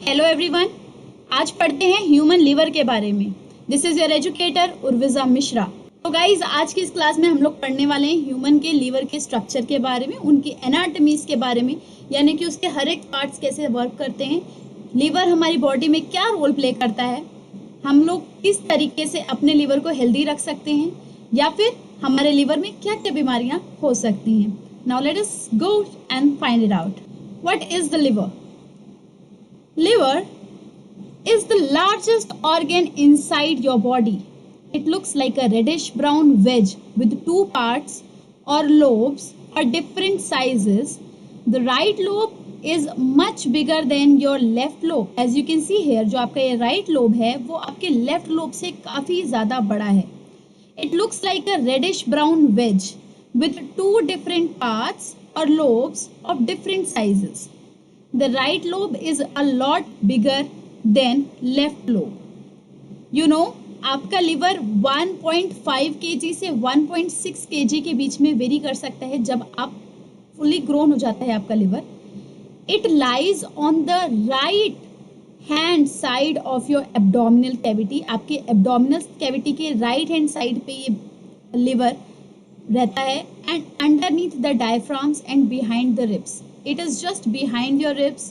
Hello everyone, आज पढ़ते हैं ह्यूमन लिवर के बारे में। This is your educator Urvija Mishra. तो गाइज, आज की इस क्लास में हम लोग पढ़ने वाले हैं ह्यूमन के लिवर के स्ट्रक्चर के बारे में, उनकी एनाटॉमीज के बारे में, यानी कि उसके हर एक पार्ट्स कैसे वर्क करते हैं, लिवर हमारी बॉडी में क्या रोल प्ले करता है, हम लोग किस तरीके से अपने लिवर को हेल्दी रख सकते हैं, या फिर हमारे लिवर में क्या क्या बीमारियां हो सकती हैं। Now let us go and find it out. What is the liver? Liver is the largest organ inside your body. It looks like a reddish brown wedge with two parts or lobes or different sizes. The right lobe is much bigger than your left lobe. As you can see here, जो आपका ये right lobe है वो आपके left lobe से काफ़ी ज़्यादा बड़ा है. It looks like a reddish brown wedge with two different parts or lobes of different sizes. The right lobe is a lot bigger than left lobe. You know, आपका liver 1.5 kg से 1.6 kg के बीच में very कर सकता है जब आप fully grown हो जाता है आपका liver. It lies on the right hand side of your abdominal cavity. आपके abdominal cavity के right hand side पे ये लिवर रहता है, and underneath the diaphragms and behind the ribs. It is just behind your ribs,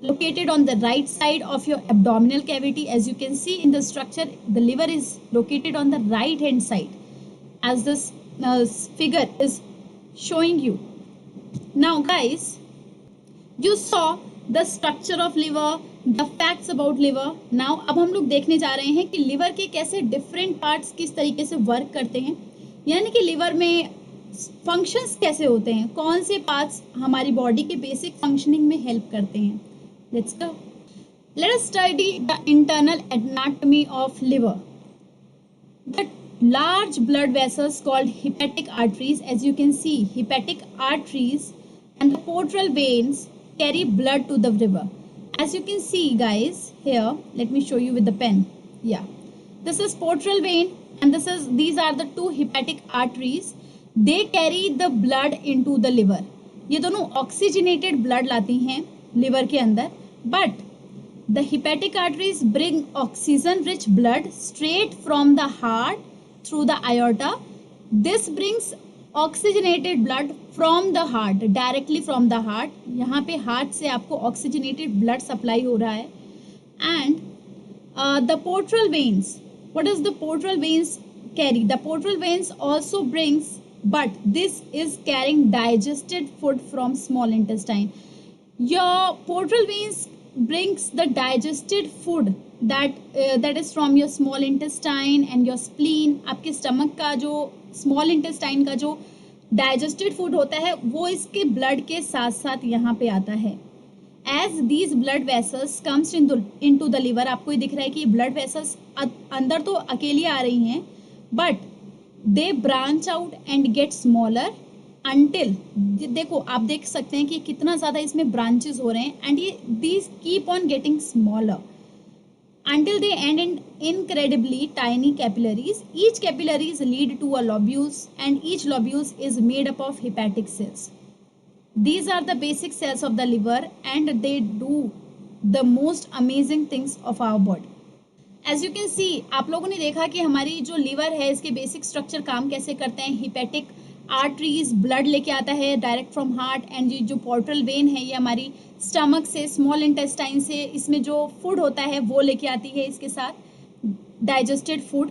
located on the right side of your abdominal cavity. As you can see in the structure, the liver is located on the right hand side, as this figure is showing you. Now guys, you saw the structure of liver, the facts about liver. Now अब हम लोग देखने जा रहे हैं कि liver के कैसे डिफरेंट पार्ट्स किस तरीके से वर्क करते हैं, यानी कि लिवर में फंक्शंस कैसे होते हैं, कौन से पार्ट्स हमारी बॉडी के बेसिक फंक्शनिंग में हेल्प करते हैं. Let's go. Let us study the internal anatomy of liver. The large blood vessels called hepatic arteries, as you can see, hepatic arteries and the portal veins carry blood to the liver. As you can see guys here, let me show you with the pen. Yeah, this is portal vein and these are the two hepatic arteries. They carry the blood into the liver. ये दोनों oxygenated blood लाती हैं liver के अंदर, but the hepatic arteries bring oxygen rich blood straight from the heart through the aorta. This brings oxygenated blood from the heart, directly from the heart. यहाँ पे heart से आपको oxygenated blood supply हो रहा है. And the portal veins, what does the portal veins carry? The portal veins also brings, but this is carrying digested food from small intestine. Your portal veins brings the digested food that is from your small intestine and your spleen. आपके stomach का जो small intestine का जो digested food होता है वो इसके blood के साथ साथ यहाँ पे आता है. As these blood vessels comes into the liver, आपको ये दिख रहा है कि ये blood vessels अंदर तो अकेली आ रही हैं, but they branch out and get smaller until, देखो आप देख सकते हैं कि कितना ज़्यादा इसमें branches हो रहे हैं, and ये these keep on getting smaller until they end in incredibly tiny capillaries. Each capillaries lead to a lobules and each lobules is made up of hepatic cells. These are the basic cells of the liver and they do the most amazing things of our body. As you can see, आप लोगों ने देखा कि हमारी जो liver है इसके basic structure काम कैसे करते हैं. हिपेटिक आर्टरीज ब्लड लेके आता है डायरेक्ट फ्रॉम हार्ट, एंड ये जो पोर्टल वेन है ये हमारी स्टमक से, स्मॉल इंटेस्टाइन से, इसमें जो फूड होता है वो लेके आती है इसके साथ digested food.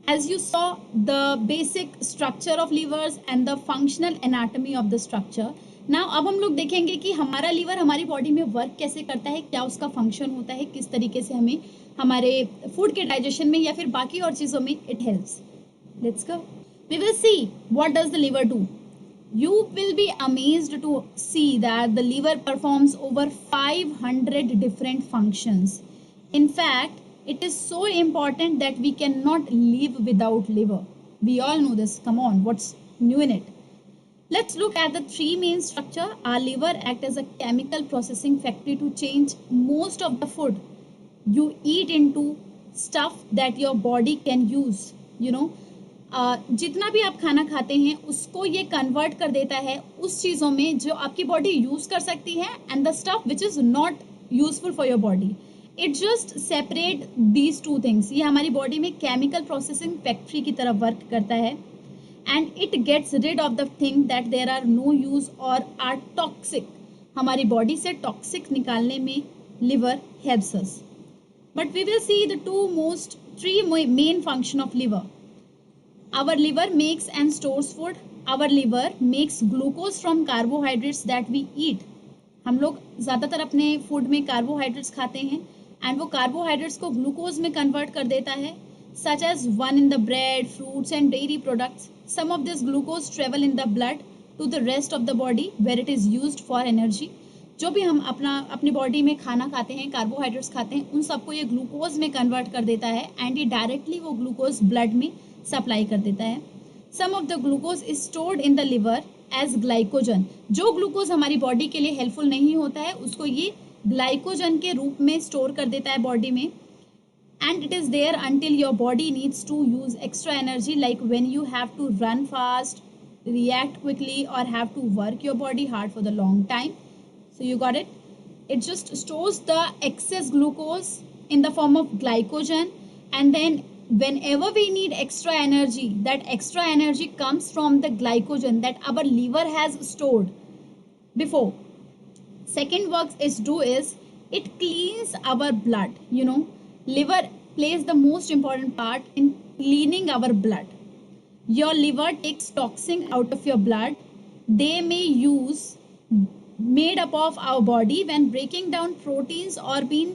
As you saw the basic structure of livers and the functional anatomy of the structure. Now अब हम लोग देखेंगे कि हमारा लीवर हमारी बॉडी में वर्क कैसे करता है, क्या उसका फंक्शन होता है, किस तरीके से हमें हमारे फूड के डाइजेशन में या फिर बाकी और चीज़ों में it helps. Let's go. We will see what does the liver do. You will be amazed to see that the liver performs over 500 different functions. In fact, it is so important that we cannot live without liver. We all know this. Come on, what's new in it? Let's look at the three main structure. Our liver acts as a chemical processing factory to change most of the food you eat into stuff that your body can use. You know, जितना भी आप खाना खाते हैं उसको ये convert कर देता है उस चीज़ों में जो आपकी बॉडी यूज़ कर सकती है, and the stuff which is not useful for your body. It just separate these two things. ये हमारी बॉडी में केमिकल प्रोसेसिंग फैक्ट्री की तरह वर्क करता है. And it gets rid of the thing that there are no use और are toxic. हमारी body से टॉक्सिक निकालने में liver helps us. But we will see the three main function of liver. Our liver makes and stores food. Our liver makes glucose from carbohydrates that we eat. हम लोग ज़्यादातर अपने food में carbohydrates खाते हैं and वो carbohydrates को glucose में कन्वर्ट कर देता है, such as one in the bread, fruits and dairy products. Some of this glucose travel in the blood to the rest of the body where it is used for energy. जो भी हम अपनी body में खाना खाते हैं, carbohydrates खाते हैं, उन सबको ये ग्लूकोज में कन्वर्ट कर देता है एंड ये डायरेक्टली वो ग्लूकोज ब्लड में सप्लाई कर देता है. Some of the glucose is stored in the liver as glycogen. जो ग्लूकोज हमारी बॉडी के लिए हेल्पफुल नहीं होता है उसको ये ग्लाइकोजन के रूप में स्टोर कर देता है बॉडी में. And it is there until your body needs to use extra energy, like when you have to run fast, react quickly or have to work your body hard for the long time. So you got it? It just stores the excess glucose in the form of glycogen, and then whenever we need extra energy, that extra energy comes from the glycogen that our liver has stored before. Second work is it cleans our blood. Liver plays the most important part in cleaning our blood. Your liver takes toxin out of your blood. They may use made up of our body when breaking down proteins or being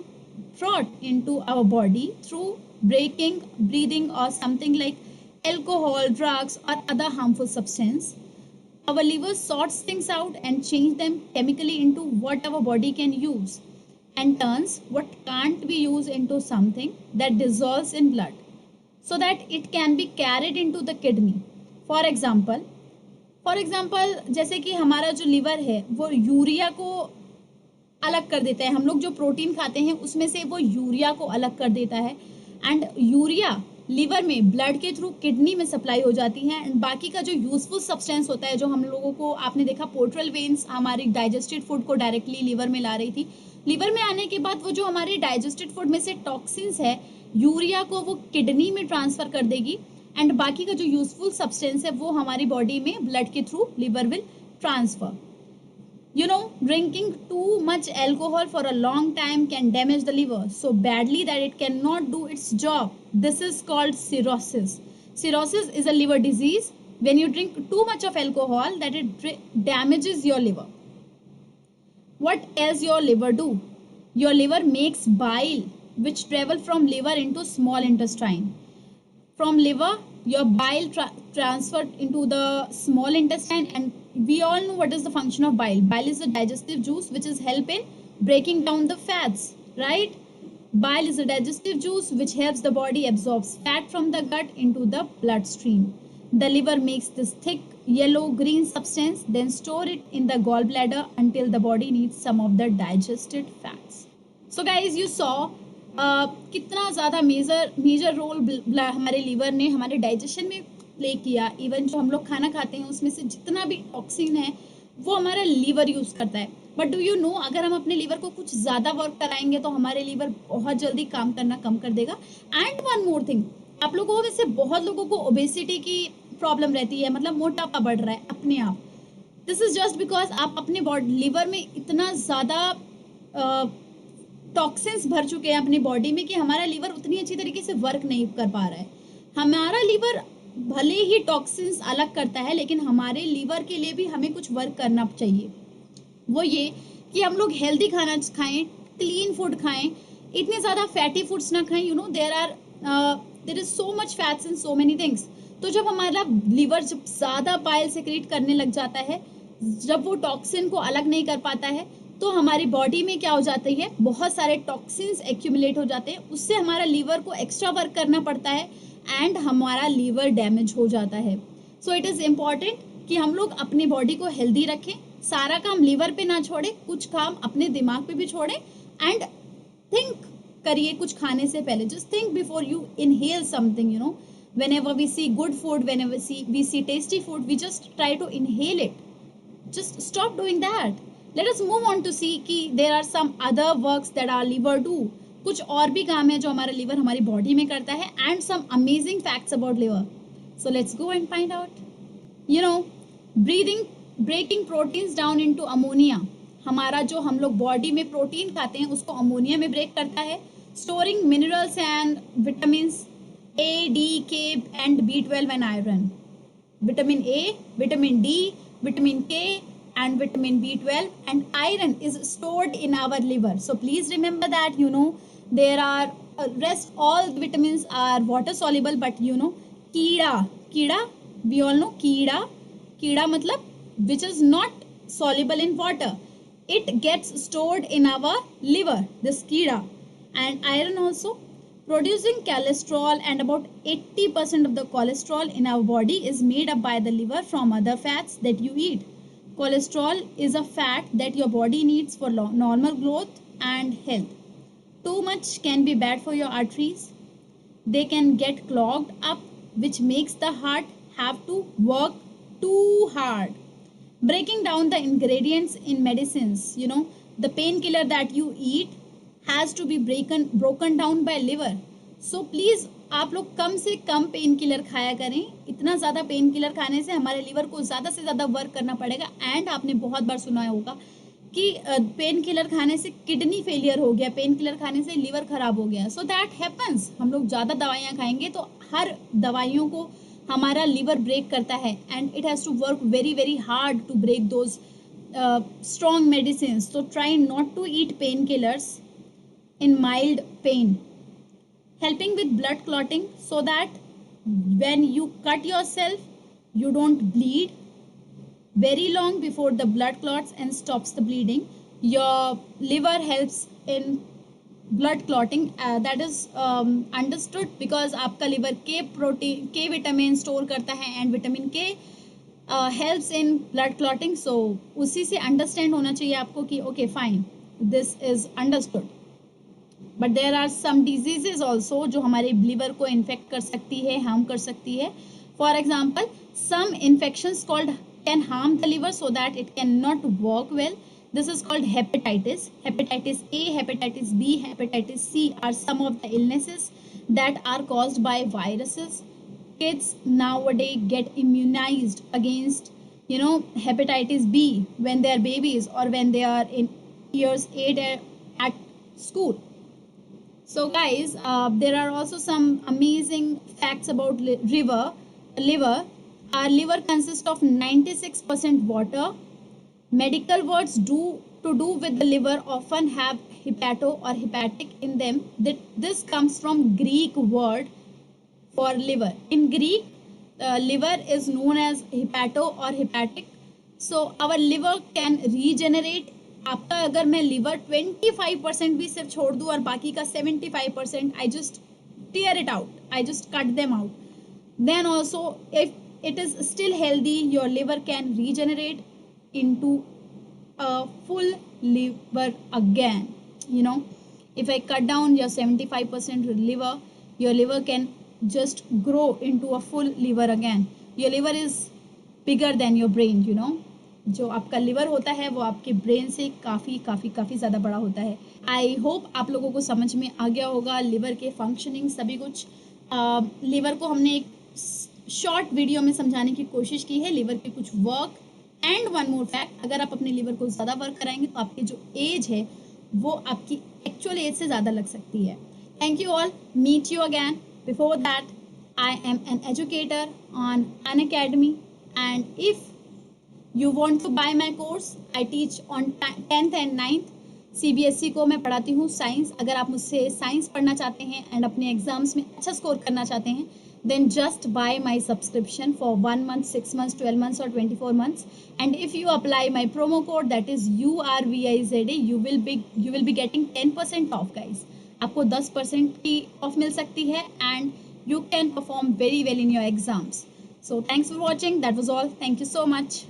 brought into our body through breathing or something like alcohol, drugs or other harmful substance. Our liver sorts things out and change them chemically into what our body can use, and turns what can't be used into something that dissolves in blood so that it can be carried into the kidney. For example, जैसे कि हमारा जो liver है वो urea को अलग कर देता है. हम लोग जो प्रोटीन खाते हैं उसमें से वो यूरिया को अलग कर देता है एंड यूरिया लिवर में ब्लड के थ्रू किडनी में सप्लाई हो जाती है. एंड बाकी का जो यूजफुल सब्सटेंस होता है, जो हम लोगों को आपने देखा पोर्टल वेन्स हमारी डाइजेस्टेड फूड को डायरेक्टली लिवर में ला रही थी. लिवर में आने के बाद वो जो हमारे डाइजेस्टेड फूड में से टॉक्सिन्स है, यूरिया को वो किडनी में ट्रांसफर कर देगी एंड बाकी का जो यूजफुल सब्सटेंस है वो हमारी बॉडी में ब्लड के through liver will transfer. Drinking too much alcohol for a long time can damage the liver so badly that it cannot do its job. This is called cirrhosis. Cirrhosis is a liver disease when you drink too much of alcohol that it damages your liver. What else your liver do? Your liver makes bile which travel from liver into small intestine. From liver, your bile transferred into the small intestine, and we all know what is the function of bile. Bile is a digestive juice which is help in breaking down the fats, right? Bile is a digestive juice which helps the body absorbs fat from the gut into the bloodstream. The liver makes this thick yellow-green substance, then store it in the gallbladder until the body needs some of the digested fats. So guys, you saw कितना ज़्यादा major role हमारे liver ने हमारे digestion में play किया. Even जो हम लोग खाना खाते हैं उसमें से जितना भी टॉक्सिन है वो हमारा लीवर यूज़ करता है. बट डू यू नो, अगर हम अपने लीवर को कुछ ज़्यादा वर्क कराएंगे तो हमारे लीवर बहुत जल्दी काम करना कम कर देगा. एंड वन मोर थिंग, आप लोगों में से बहुत लोगों को ओबेसिटी की प्रॉब्लम रहती है, मतलब मोटापा बढ़ रहा है अपने आप. दिस इज जस्ट बिकॉज आप अपने लीवर में इतना ज़्यादा टॉक्सिन्स भर चुके हैं अपनी बॉडी में कि हमारा लीवर उतनी अच्छी तरीके से वर्क नहीं कर पा रहा है. हमारा लीवर भले ही टॉक्सिन्स अलग करता है लेकिन हमारे लीवर के लिए भी हमें कुछ वर्क करना चाहिए. वो ये कि हम लोग हेल्दी खाना खाएं, क्लीन फूड खाएं, इतने ज़्यादा फैटी फूड्स ना खाएं. There is so much fats in so many things. तो जब हमारा लीवर जब ज़्यादा बाइल सेक्रेट करने लग जाता है, जब वो टॉक्सिन को अलग नहीं कर पाता है, तो हमारी बॉडी में क्या हो जाती है, बहुत सारे टॉक्सिन्स एक्यूमुलेट हो जाते हैं. उससे हमारा लीवर को एक्स्ट्रा वर्क करना पड़ता है एंड हमारा लीवर डैमेज हो जाता है. सो इट इज़ इम्पॉर्टेंट कि हम लोग अपनी बॉडी को हेल्दी रखें. सारा काम लीवर पे ना छोड़े, कुछ काम अपने दिमाग पे भी छोड़ें. एंड थिंक करिए कुछ खाने से पहले. Just think before you inhale something. Whenever we see good food, whenever we see tasty food, we just try to inhale it. Just stop doing that. Let us move on to see कि there are some other works that our liver do. कुछ और भी काम है जो हमारा liver हमारी body में करता है, and some amazing facts about liver. So let's go and find out. You know, breathing breaking proteins down into ammonia. हमारा जो हम लोग बॉडी में प्रोटीन खाते हैं उसको अमोनिया में ब्रेक करता है। Storing minerals and vitamin A, D, K and B12 and iron. Vitamin A, Vitamin D, Vitamin K and Vitamin B12 and iron is stored in our liver. So please remember that, there are rest all vitamins are water soluble, but कीड़ा, we all know कीड़ा मतलब which is not soluble in water. It gets stored in our liver, this कीड़ा. And iron also. Producing cholesterol, and about 80% of the cholesterol in our body is made up by the liver from other fats that you eat. Cholesterol is a fat that your body needs for normal growth and health. Too much can be bad for your arteries. They can get clogged up, which makes the heart have to work too hard. Breaking down the ingredients in medicines, the painkiller that you eat has to be broken down by liver. So please आप लोग कम से कम pain killer खाया करें। इतना ज़्यादा pain killer खाने से हमारे लिवर को ज़्यादा से ज़्यादा वर्क करना पड़ेगा। एंड आपने बहुत बार सुना होगा कि पेन किलर खाने से किडनी फेलियर हो गया, पेन किलर खाने से लिवर खराब हो गया। So that happens. हम लोग ज़्यादा दवाइयाँ खाएंगे तो हर दवाइयों को हमारा लिवर ब्रेक करता है, and it has to work very very hard to break those strong medicines. So try not to eat painkillers in mild pain. Helping with blood clotting, so that when you cut yourself, you don't bleed very long before the blood clots and stops the bleeding. Your liver helps in blood clotting. That is understood because आपका liver K vitamin store करता है, and vitamin K helps in blood clotting. So उसी से understand होना चाहिए आपको कि okay fine, this is understood. But there are some diseases also जो हमारे liver को infect कर सकती है, harm कर सकती है. For example, some infections can harm the liver so that it cannot work well. This is called hepatitis. Hepatitis A, hepatitis B, hepatitis C are some of the illnesses that are caused by viruses. Kids nowadays get immunized against hepatitis B when they are babies or when they are in years 8 at school. So guys, there are also some amazing facts about liver. Our liver consists of 96% water. Medical words to do with the liver often have hepato or hepatic in them. This comes from Greek word for liver. In Greek, liver is known as hepato or hepatic. So our liver can regenerate. आपका अगर मैं liver 25% भी सिर्फ छोड़ दूँ और बाकी का 75% I just tear it out, I just cut them out. Then also if it is still healthy, your liver can regenerate into a full liver again. If I cut down your 75% liver, your liver can just grow into a full liver again. Your liver is bigger than your brain. जो आपका liver होता है वो आपके brain से काफ़ी काफ़ी काफ़ी ज़्यादा बड़ा होता है. आई होप आप लोगों को समझ में आ गया होगा लिवर के फंक्शनिंग सभी कुछ. लिवर को हमने एक शॉर्ट वीडियो में समझाने की कोशिश की है, लिवर के कुछ work. And one more fact, अगर आप अपने लिवर को ज़्यादा वर्क कराएंगे तो आपकी जो एज है वो आपकी एक्चुअल एज से ज़्यादा लग सकती है. Thank you all, meet you again. Before that, I am an educator on Unacademy, and if you want to buy my course, I teach on 10th and 9th. CBSE को मैं पढ़ाती हूँ science. अगर आप मुझसे साइंस पढ़ना चाहते हैं एंड अपने एग्जाम्स में अच्छा स्कोर करना चाहते हैं, then just buy my subscription for 1 month, 6 months, 12 months or 24 months. And if you apply my promo code, that is URVIZA, you will be getting 10% off guys. आपको 10% की ऑफ मिल सकती है and you can perform very well in your exams. So thanks for watching. That was all. Thank you so much.